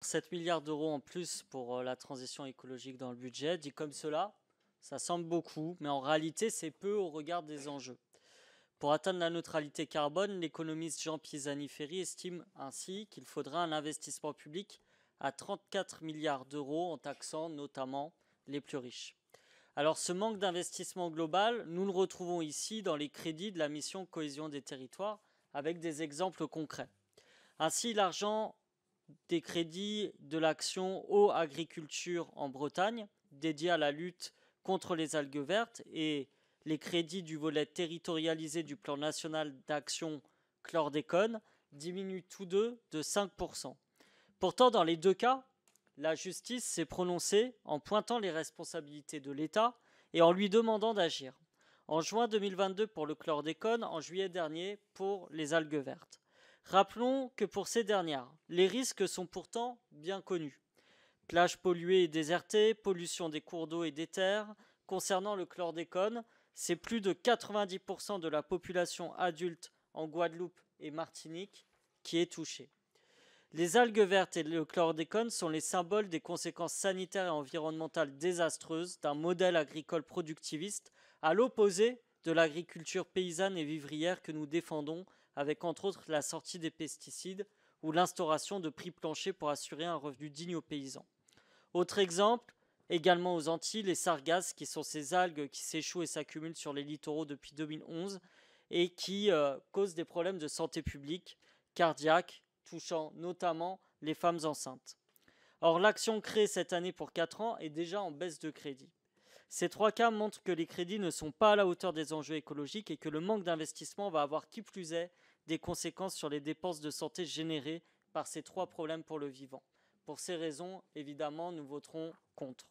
7 milliards d'euros en plus pour la transition écologique dans le budget. Dit comme cela, ça semble beaucoup, mais en réalité, c'est peu au regard des enjeux. Pour atteindre la neutralité carbone, l'économiste Jean Pisani-Ferry estime ainsi qu'il faudra un investissement public à 34 milliards d'euros en taxant notamment les plus riches. Alors ce manque d'investissement global, nous le retrouvons ici dans les crédits de la mission Cohésion des territoires avec des exemples concrets. Ainsi, l'argent des crédits de l'action Eau Agriculture en Bretagne, dédié à la lutte contre les algues vertes, et les crédits du volet territorialisé du plan national d'action chlordécone diminuent tous deux de 5%. Pourtant, dans les deux cas, la justice s'est prononcée en pointant les responsabilités de l'État et en lui demandant d'agir. En juin 2022 pour le chlordécone, en juillet dernier pour les algues vertes. Rappelons que pour ces dernières, les risques sont pourtant bien connus. Plages polluées et désertées, pollution des cours d'eau et des terres. Concernant le chlordécone, c'est plus de 90% de la population adulte en Guadeloupe et Martinique qui est touchée. Les algues vertes et le chlordécone sont les symboles des conséquences sanitaires et environnementales désastreuses d'un modèle agricole productiviste à l'opposé de l'agriculture paysanne et vivrière que nous défendons avec entre autres la sortie des pesticides ou l'instauration de prix planchers pour assurer un revenu digne aux paysans. Autre exemple, également aux Antilles, les sargasses, qui sont ces algues qui s'échouent et s'accumulent sur les littoraux depuis 2011 et qui causent des problèmes de santé publique, cardiaque, touchant notamment les femmes enceintes. Or, l'action créée cette année pour 4 ans est déjà en baisse de crédit. Ces trois cas montrent que les crédits ne sont pas à la hauteur des enjeux écologiques et que le manque d'investissement va avoir, qui plus est, des conséquences sur les dépenses de santé générées par ces trois problèmes pour le vivant. Pour ces raisons, évidemment, nous voterons contre.